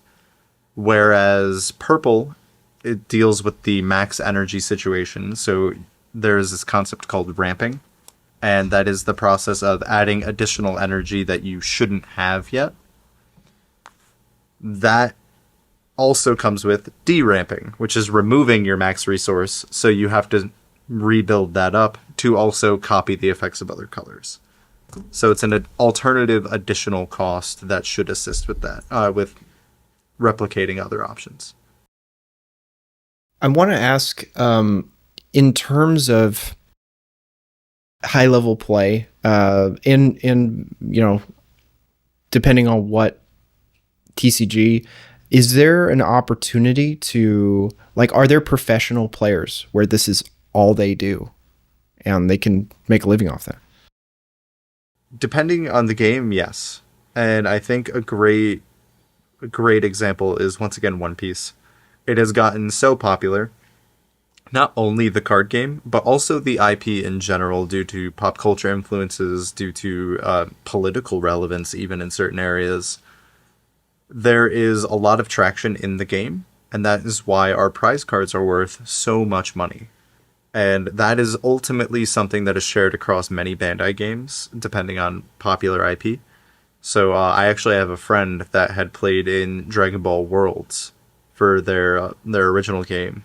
Whereas purple, it deals with the max energy situation. So there's this concept called ramping, and that is the process of adding additional energy that you shouldn't have yet. That also comes with deramping, which is removing your max resource, so you have to rebuild that up to also copy the effects of other colors. So it's an alternative additional cost that should assist with that, with replicating other options. I want to ask, in terms of high level play, in depending on what TCG, is there an opportunity to, like, are there professional players where this is all they do and they can make a living off that? Depending on the game, yes. And I think a great example is, once again, One Piece. It has gotten so popular, not only the card game, but also the IP in general, due to pop culture influences, due to political relevance, even in certain areas. There is a lot of traction in the game, and that is why our prize cards are worth so much money. And that is ultimately something that is shared across many Bandai games, depending on popular IP. So I actually have a friend that had played in Dragon Ball Worlds for their original game,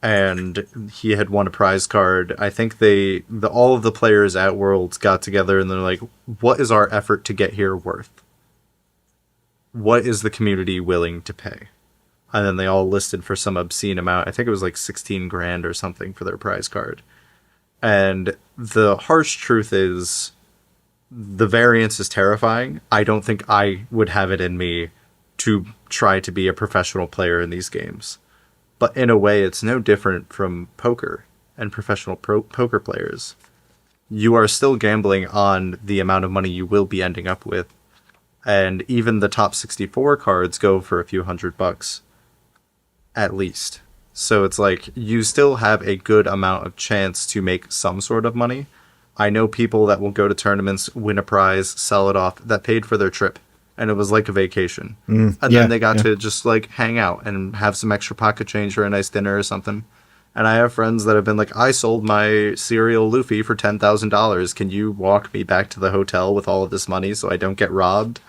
and he had won a prize card. I think all of the players at Worlds got together and they're like, what is our effort to get here worth? What is the community willing to pay? And then they all listed for some obscene amount. I think it was like 16 grand or something for their prize card. And the harsh truth is, the variance is terrifying. I don't think I would have it in me to try to be a professional player in these games. But in a way, it's no different from poker and professional poker players. You are still gambling on the amount of money you will be ending up with. And even the top 64 cards go for a few $100 at least. So it's like, you still have a good amount of chance to make some sort of money. I know people that will go to tournaments, win a prize, sell it off, that paid for their trip. And it was like a vacation. And then they got to just like hang out and have some extra pocket change for a nice dinner or something. And I have friends that have been like, I sold my cereal Luffy for $10,000. Can you walk me back to the hotel with all of this money so I don't get robbed?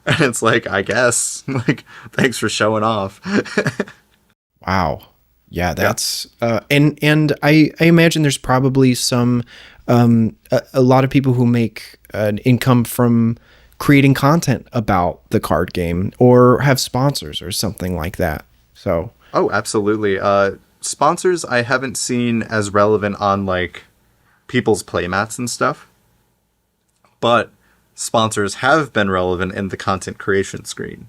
And it's like, I guess. Like, thanks for showing off. Wow. Yeah, that's and I imagine there's probably some a lot of people who make an income from creating content about the card game or have sponsors or something like that. So Oh, absolutely. Sponsors I haven't seen as relevant on like people's playmats and stuff, but sponsors have been relevant in the content creation screen.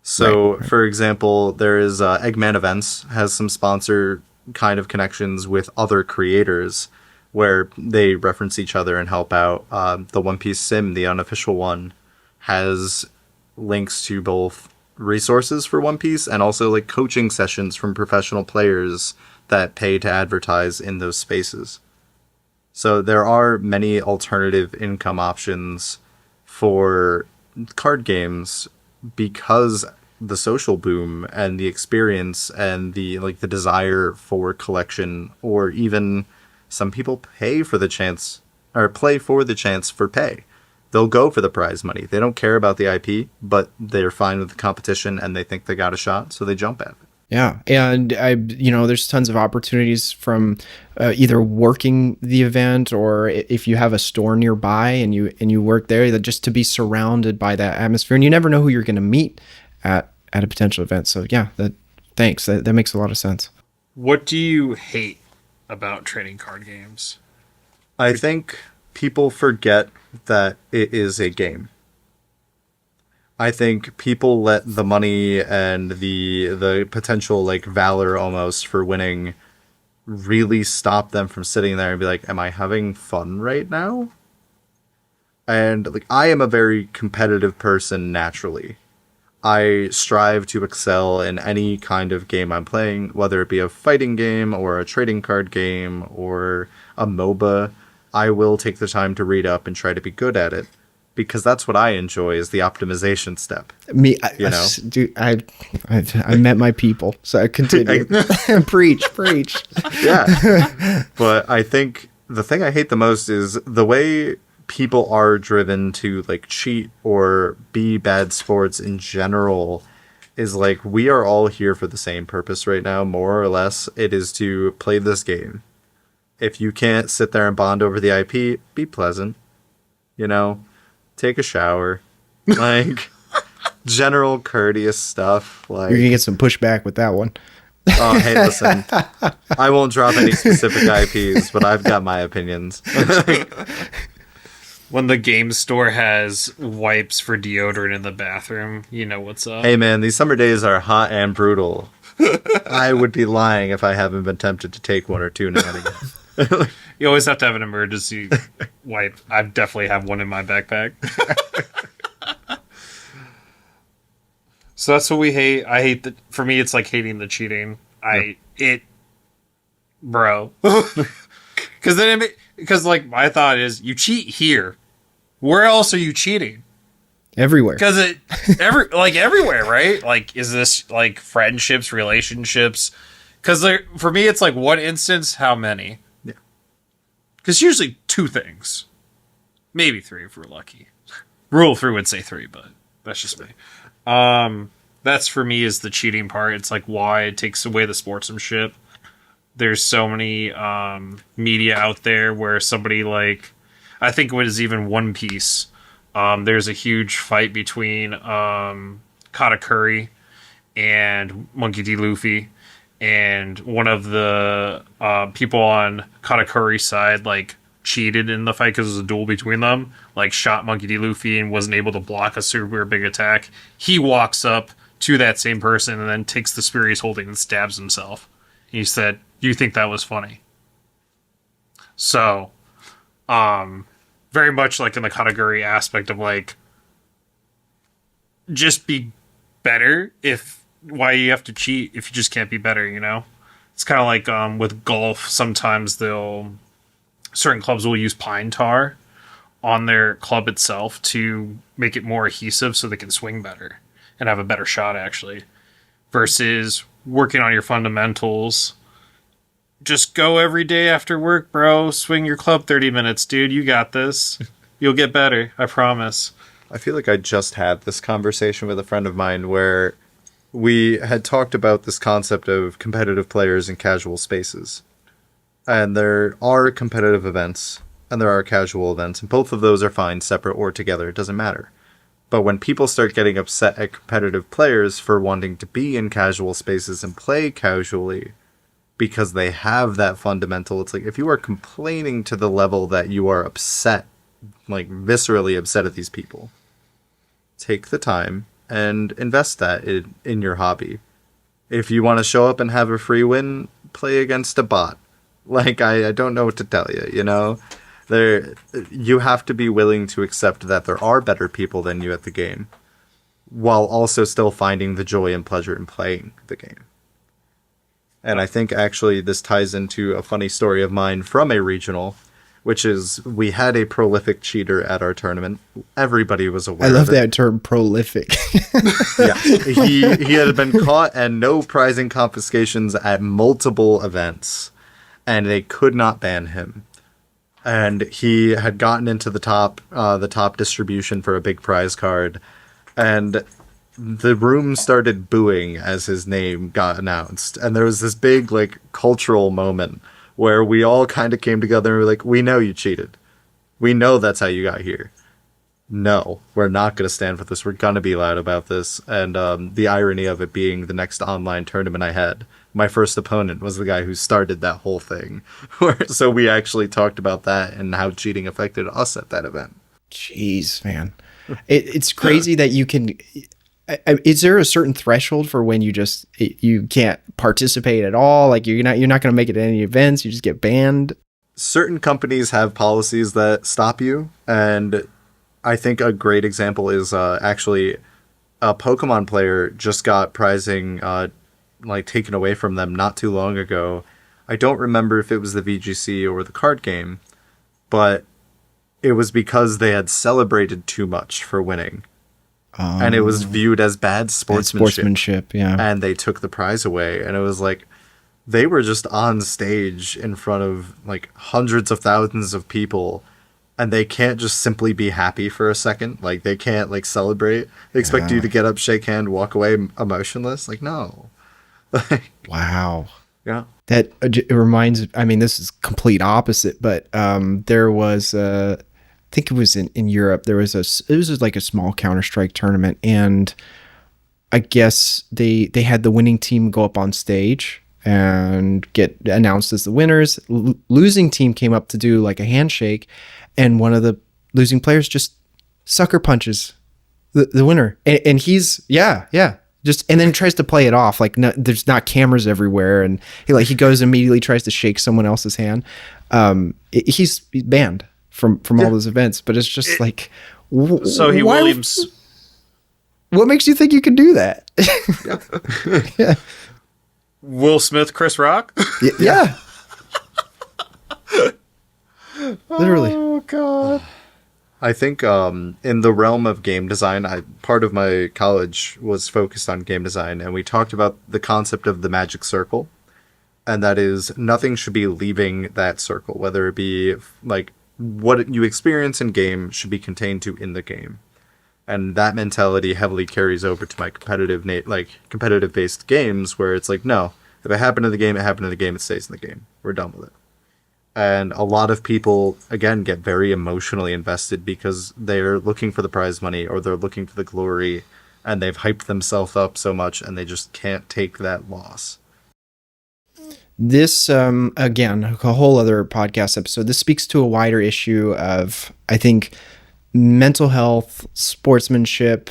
So, Right. for example, there is Eggman Events has some sponsor kind of connections with other creators where they reference each other and help out. The One Piece Sim, the unofficial one, has links to both resources for One Piece and also like coaching sessions from professional players that pay to advertise in those spaces. So there are many alternative income options for card games because the social boom and the experience and the like the desire for collection, or even some people pay for the chance or play for the chance for pay. They'll go for the prize money. They don't care about the IP, but they're fine with the competition and they think they got a shot, so they jump at it. yeah, and there's tons of opportunities from either working the event or if you have a store nearby and you work there, that just to be surrounded by that atmosphere, and you never know who you're going to meet at a potential event. So yeah, thanks. That makes a lot of sense. What do you hate about trading card games? I think people forget that it is a game. I think people let the money and the potential like valor almost for winning really stop them from sitting there and be like, am I having fun right now? And like, I am a very competitive person naturally. I strive to excel in any kind of game I'm playing, whether it be a fighting game or a trading card game or a MOBA. I will take the time to read up and try to be good at it, because that's what I enjoy, is the optimization step. I met my people, so I continue. Preach. Yeah. But I think the thing I hate the most is the way people are driven to like cheat or be bad sports in general. Is like, we are all here for the same purpose right now, more or less. It is to play this game. If you can't sit there and bond over the IP, be pleasant. Take a shower. Like, general courteous stuff. Like, You're gonna get some pushback with that one. oh, hey, listen. I won't drop any specific IPs, but I've got my opinions. When the game store has wipes for deodorant in the bathroom, you know what's up. Hey, man, these summer days are hot and brutal. I would be lying if I haven't been tempted to take one or two now and again. You always have to have an emergency wipe. I definitely have one in my backpack. So that's what we hate. I hate that. For me, it's like hating the cheating. Bro. Because like my thought is, you cheat here. Where else are you cheating? Everywhere. Because everywhere, right? Like, is this like friendships, relationships? Because for me, it's like one instance, how many? Yeah. Because usually 2 things, maybe 3 if we're lucky. Rule of 3 would say 3, but that's just me. That's for me is the cheating part. It's like why it takes away the sportsmanship. There's so many media out there where somebody like, I think it was even One Piece. There's a huge fight between Katakuri and Monkey D. Luffy, and one of the people on Katakuri's side like cheated in the fight because it was a duel between them. Like shot Monkey D. Luffy and wasn't able to block a super big attack. He walks up to that same person and then takes the spear he's holding and stabs himself. He said, "Do you think that was funny?" So, very much like in the Katakuri aspect of like, just be better. Why you have to cheat if you just can't be better, It's kind of like with golf. Sometimes certain clubs will use pine tar on their club itself to make it more adhesive so they can swing better and have a better shot actually, versus working on your fundamentals just go every day after work, bro. Swing your club 30 minutes, dude. You got this. You'll get better. I promise. I feel like I just had this conversation with a friend of mine where we had talked about this concept of competitive players in casual spaces. And there are competitive events and there are casual events, and both of those are fine, separate or together. It doesn't matter. But when people start getting upset at competitive players for wanting to be in casual spaces and play casually because they have that fundamental, it's like if you are complaining to the level that you are upset, like viscerally upset at these people, take the time and invest that in your hobby. If you want to show up and have a free win, play against a bot. Like, I don't know what to tell you, you know? You have to be willing to accept that there are better people than you at the game, while also still finding the joy and pleasure in playing the game. And I think actually this ties into a funny story of mine from a regional, which is we had a prolific cheater at our tournament. Everybody was aware I love of it. that term, prolific. Yeah, he had been caught and no prizing confiscations at multiple events, and they could not ban him. And he had gotten into the top distribution for a big prize card, and the room started booing as his name got announced. And there was this big like cultural moment where we all kind of came together and were like, we know you cheated. We know that's how you got here. No, we're not going to stand for this. We're going to be loud about this. And the irony of it being the next online tournament I had, my first opponent was the guy who started that whole thing. So we actually talked about that and how cheating affected us at that event. Jeez, man. It's crazy that you can... Is there a certain threshold for when you can't participate at all? Like you're not going to make it to any events. You just get banned. Certain companies have policies that stop you, and I think a great example is actually a Pokemon player just got prizing taken away from them not too long ago. I don't remember if it was the VGC or the card game, but it was because they had celebrated too much for winning. And it was viewed as bad sportsmanship. Yeah. And they took the prize away. And it was like, they were just on stage in front of like hundreds of thousands of people. And they can't just simply be happy for a second. Like they can't like celebrate. They expect you to get up, shake hand, walk away emotionless. Like, no. Wow. Yeah. That it reminds, I mean, this is complete opposite, but there was I think it was in Europe. It was like a small Counter-Strike tournament, and I guess they had the winning team go up on stage and get announced as the winners. Losing team came up to do like a handshake, and one of the losing players just sucker punches the winner, and he's just, and then tries to play it off like no, there's not cameras everywhere, and he goes immediately tries to shake someone else's hand. He's banned from all those events, but it's just Williams. What makes you think you can do that? Yeah. Will Smith, Chris Rock. Yeah. Literally. Oh God. I think in the realm of game design, part of my college was focused on game design, and we talked about the concept of the magic circle, and that is nothing should be leaving that circle, whether it be like what you experience in game should be contained to in the game. And that mentality heavily carries over to my competitive based games, where it's like, no, if it happened in the game, it happened in the game, it stays in the game. We're done with it. And a lot of people, again, get very emotionally invested because they're looking for the prize money or they're looking for the glory, and they've hyped themselves up so much and they just can't take that loss. This, again, a whole other podcast episode. This speaks to a wider issue of, I think, mental health, sportsmanship.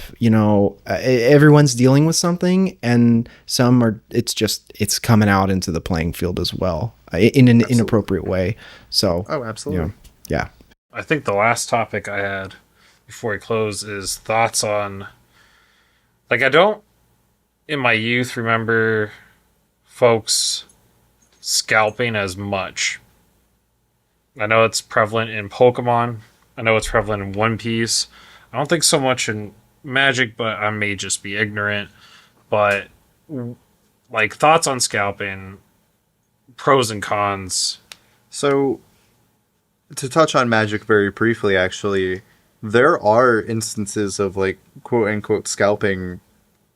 Everyone's dealing with something, and some are. It's coming out into the playing field as well in an inappropriate way. So, absolutely, yeah. I think the last topic I had before we close is thoughts on. I don't, in my youth, remember folks scalping as much. I know it's prevalent in Pokemon. I know it's prevalent in One Piece. I don't think so much in Magic, but I may just be ignorant. But thoughts on scalping. pros and cons. So, to touch on Magic very briefly, actually, there are instances of like quote unquote scalping,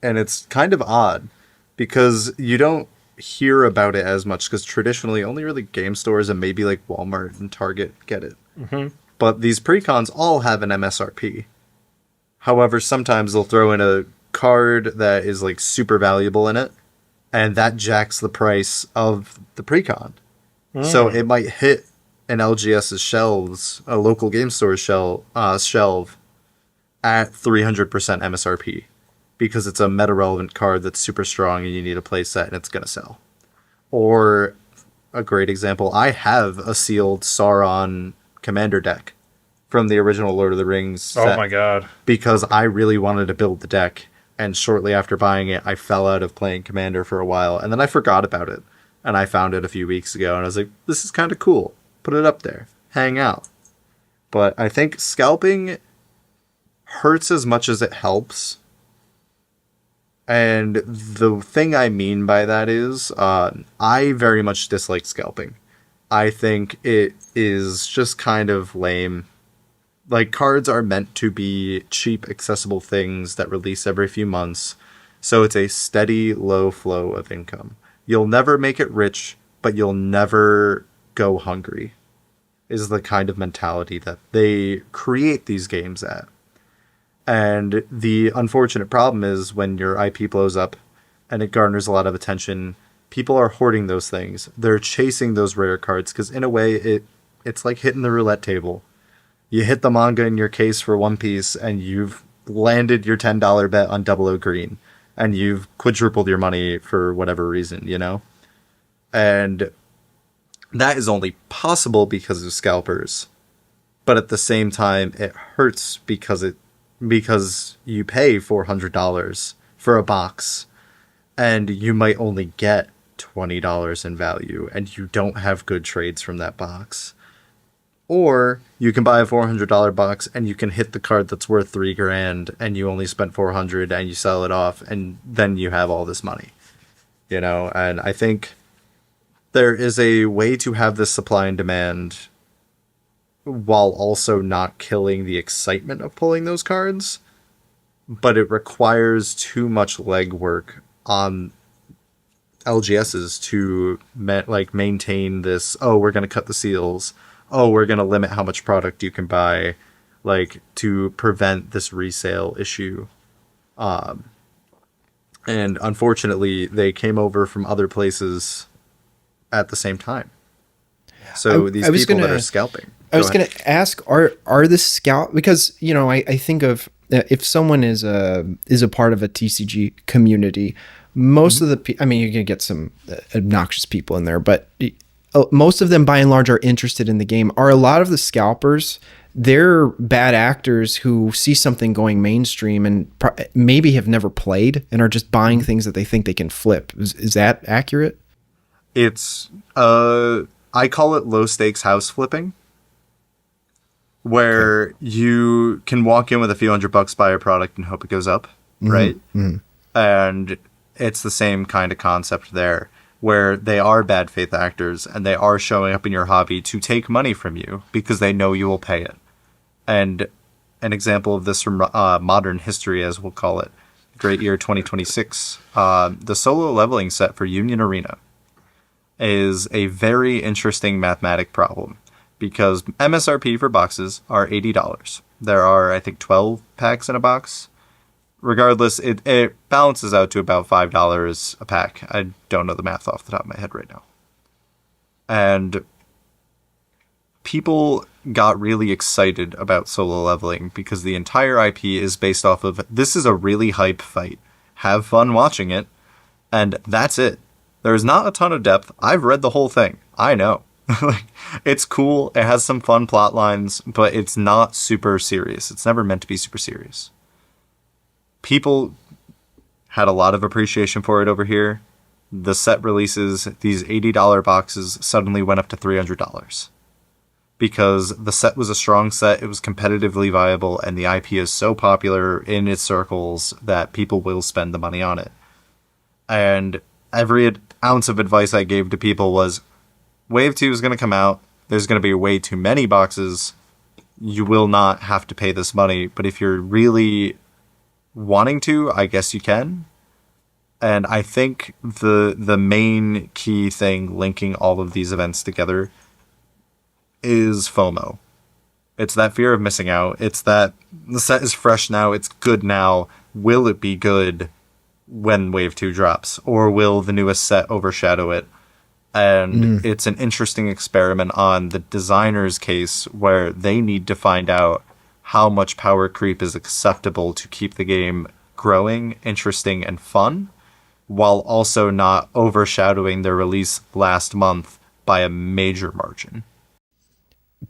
and it's kind of odd because you don't hear about it as much because traditionally only really game stores and maybe like Walmart and Target get it. Mm-hmm. But these precons all have an MSRP. However, sometimes they'll throw in a card that is like super valuable in it, and that jacks the price of the precon. So it might hit an LGS's shelves, a local game store's shelf at 300% MSRP because it's a meta relevant card that's super strong and you need a play set and it's going to sell. Or a great example, I have a sealed Sauron commander deck from the original Lord of the Rings set. Oh my god. Because I really wanted to build the deck, and shortly after buying it, I fell out of playing Commander for a while, and then I forgot about it. And I found it a few weeks ago, and I was like, this is kind of cool. Put it up there. Hang out. But I think scalping hurts as much as it helps. And the thing I mean by that is, I very much dislike scalping. I think it is just kind of lame. Like, cards are meant to be cheap, accessible things that release every few months, so it's a steady, low flow of income. You'll never make it rich, but you'll never go hungry, is the kind of mentality that they create these games at. And the unfortunate problem is when your IP blows up and it garners a lot of attention, people are hoarding those things. They're chasing those rare cards, because in a way, it's like hitting the roulette table. You hit the manga in your case for One Piece, and you've landed your $10 bet on Double O Green, and you've quadrupled your money for whatever reason, you know? And that is only possible because of scalpers. But at the same time, it hurts because you pay $400 for a box, and you might only get $20 in value, and you don't have good trades from that box. Or you can buy a $400 box and you can hit the card that's worth $3,000 and you only spent $400 and you sell it off, and then you have all this money, you know? And I think there is a way to have this supply and demand while also not killing the excitement of pulling those cards, but it requires too much legwork on LGSs to maintain this, oh, we're going to cut the seals, oh, we're going to limit how much product you can buy, like, to prevent this resale issue. And unfortunately, they came over from other places at the same time. So these people that are scalping. I was going to ask, are the scalp, because, you know, I think of if someone is a part of a TCG community, most of the, I mean, you're going to get some obnoxious people in there, but most of them, by and large, are interested in the game. Are a lot of the scalpers, they're bad actors who see something going mainstream and maybe have never played and are just buying things that they think they can flip. Is that accurate? It's, I call it low stakes house flipping, where you can walk in with a few $100, buy a product and hope it goes up, right? Mm-hmm. And it's the same kind of concept there, where they are bad faith actors and they are showing up in your hobby to take money from you because they know you will pay it. And an example of this from modern history, as we'll call it, great year 2026, the solo leveling set for Union Arena is a very interesting mathematic problem, because MSRP for boxes are $80. There are, I think, 12 packs in a box. Regardless, it balances out to about $5 a pack. I don't know the math off the top of my head right now. And people got really excited about solo leveling because the entire IP is based off of, this is a really hype fight. Have fun watching it. And that's it. There's not a ton of depth. I've read the whole thing. I know. Like, it's cool. It has some fun plot lines, but it's not super serious. It's never meant to be super serious. People had a lot of appreciation for it over here. The set releases, these $80 boxes suddenly went up to $300 because the set was a strong set, it was competitively viable, and the IP is so popular in its circles that people will spend the money on it. And every ounce of advice I gave to people was, Wave 2 is going to come out. There's going to be way too many boxes. You will not have to pay this money. But if you're really wanting to, I guess you can. And I think the main key thing linking all of these events together is FOMO. It's that fear of missing out. It's that the set is fresh now. It's good now. Will it be good when Wave 2 drops? Or will the newest set overshadow it? And it's an interesting experiment on the designer's case where they need to find out how much power creep is acceptable to keep the game growing, interesting, and fun, while also not overshadowing their release last month by a major margin.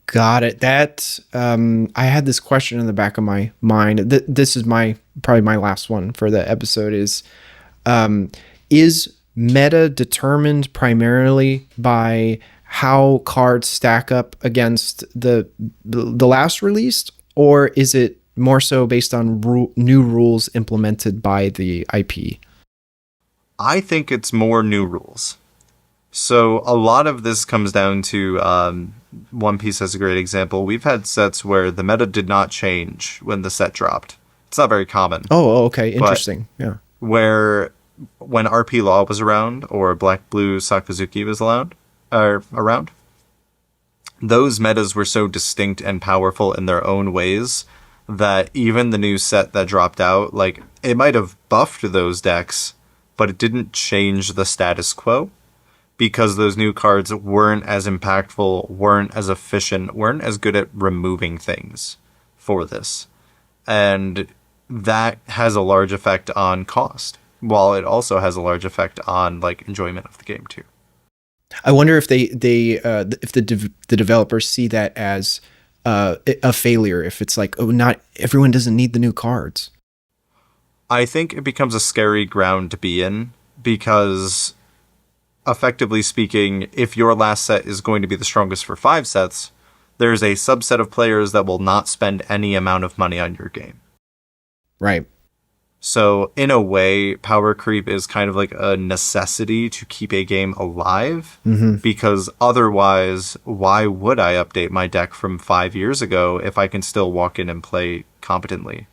Got it. That I had this question in the back of my mind. This is probably my last one for the episode. Is meta determined primarily by how cards stack up against the last released, or is it more so based on new rules implemented by the IP? I think it's more new rules. So a lot of this comes down to One Piece as a great example. We've had sets where the meta did not change when the set dropped. It's not very common. Oh, okay. Interesting. Yeah. Where when RP Law was around or Black Blue Sakazuki was around, those metas were so distinct and powerful in their own ways that even the new set that dropped out, like, it might have buffed those decks, but it didn't change the status quo because those new cards weren't as impactful, weren't as efficient, weren't as good at removing things for this. And that has a large effect on cost, while it also has a large effect on like enjoyment of the game too. I wonder if the developers see that as a failure, if it's like, oh, not everyone doesn't need the new cards. I think it becomes a scary ground to be in because, effectively speaking, if your last set is going to be the strongest for 5 sets, there's a subset of players that will not spend any amount of money on your game. Right. So, in a way, power creep is kind of like a necessity to keep a game alive, because otherwise, why would I update my deck from 5 years ago if I can still walk in and play competently?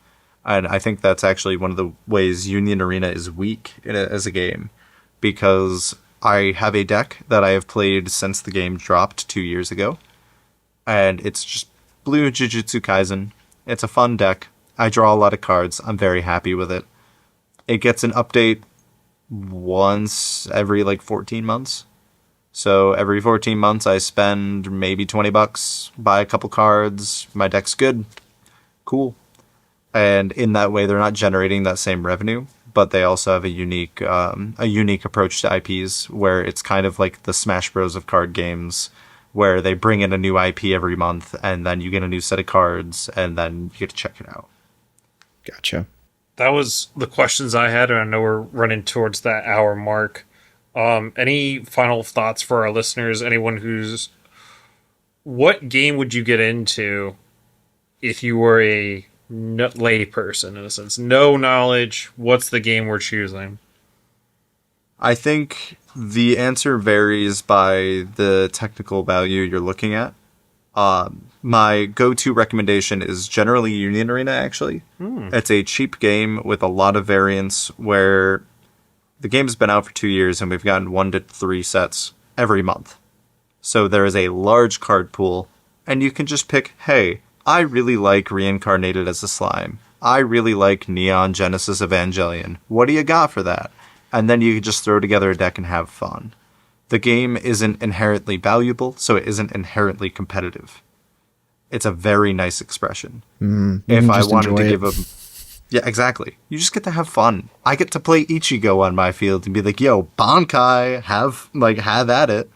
And I think that's actually one of the ways Union Arena is weak as a game, because I have a deck that I have played since the game dropped 2 years ago, and it's just Blue Jujutsu Kaisen. It's a fun deck. I draw a lot of cards. I'm very happy with it. It gets an update once every like 14 months. So every 14 months I spend maybe $20, buy a couple cards, my deck's good. Cool. And in that way they're not generating that same revenue, but they also have a unique approach to IPs where it's kind of like the Smash Bros of card games, where they bring in a new IP every month and then you get a new set of cards and then you get to check it out. Gotcha. That was the questions I had, and I know we're running towards that hour mark. Any final thoughts for our listeners? What game would you get into if you were a lay person, in a sense? No knowledge. What's the game we're choosing? I think the answer varies by the technical value you're looking at. My go-to recommendation is generally Union Arena, actually. It's a cheap game with a lot of variance where the game's been out for 2 years and we've gotten 1 to 3 sets every month. So there is a large card pool and you can just pick, hey, I really like Reincarnated as a Slime. I really like Neon Genesis Evangelion. What do you got for that? And then you can just throw together a deck and have fun. The game isn't inherently valuable, so it isn't inherently competitive. It's a very nice expression. If I wanted to give them... Yeah, exactly. You just get to have fun. I get to play Ichigo on my field and be like, yo, Bankai, have at it.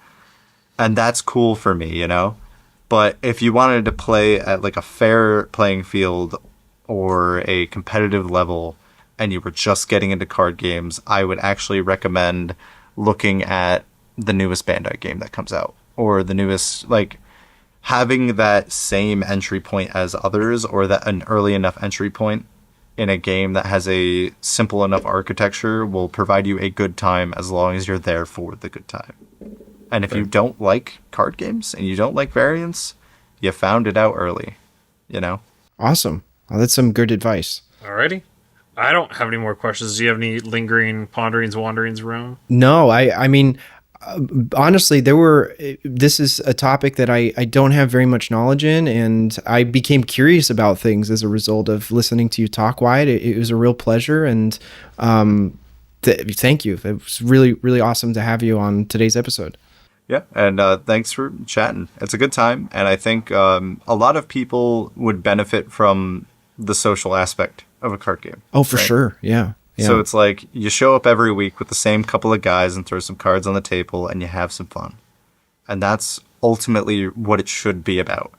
And that's cool for me, you know? But if you wanted to play at like a fair playing field or a competitive level and you were just getting into card games, I would actually recommend looking at the newest Bandai game that comes out, or the newest, like, having that same entry point as others, or that an early enough entry point in a game that has a simple enough architecture will provide you a good time as long as you're there for the good time. And if you don't like card games and you don't like variants, you found it out early, you know? Awesome. Well, that's some good advice. Alrighty. I don't have any more questions. Do you have any lingering ponderings, wanderings, Rome? No, I mean, honestly, this is a topic that I don't have very much knowledge in, and I became curious about things as a result of listening to you talk, Wyatt. It was a real pleasure, and thank you. It was really, really awesome to have you on today's episode. Yeah, and thanks for chatting. It's a good time, and I think a lot of people would benefit from the social aspect of a card game. Oh, for sure. Yeah. So it's like you show up every week with the same couple of guys and throw some cards on the table and you have some fun. And that's ultimately what it should be about.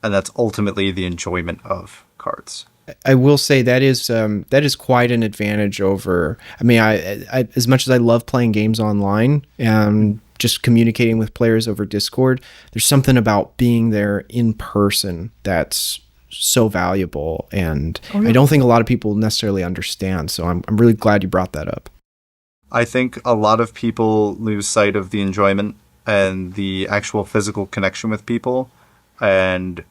And that's ultimately the enjoyment of cards. I will say that is quite an advantage over. I mean, I as much as I love playing games online and just communicating with players over Discord, there's something about being there in person that's so valuable, and I don't think a lot of people necessarily understand. So I'm really glad you brought that up. I think a lot of people lose sight of the enjoyment and the actual physical connection with people. And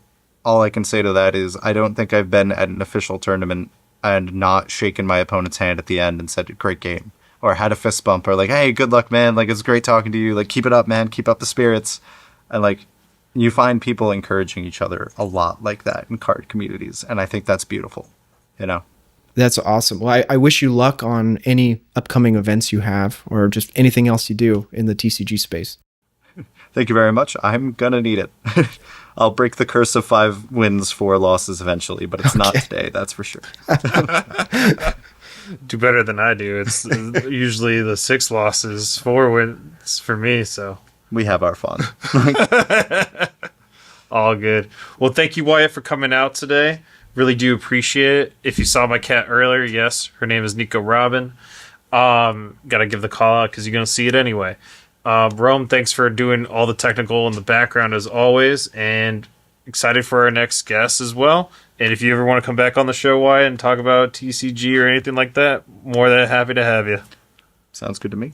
all I can say to that is I don't think I've been at an official tournament and not shaken my opponent's hand at the end and said, great game, or had a fist bump, or like, hey, good luck, man. Like, it's great talking to you. Like, keep it up, man. Keep up the spirits. And like, you find people encouraging each other a lot like that in card communities. And I think that's beautiful, you know? That's awesome. Well, I wish you luck on any upcoming events you have, or just anything else you do in the TCG space. Thank you very much. I'm going to need it. I'll break the curse of 5 wins, 4 losses eventually, but it's not today. That's for sure. Do better than I do. It's usually the 6 losses, 4 wins for me, so. We have our fun. All good. Well, thank you, Wyatt, for coming out today. Really do appreciate it. If you saw my cat earlier, yes, her name is Nico Robin. Gotta give the call out because you're gonna see it anyway. Rome, thanks for doing all the technical in the background as always, and excited for our next guest as well. And if you ever want to come back on the show, Wyatt, and talk about TCG or anything like that, more than happy to have you. Sounds good to me.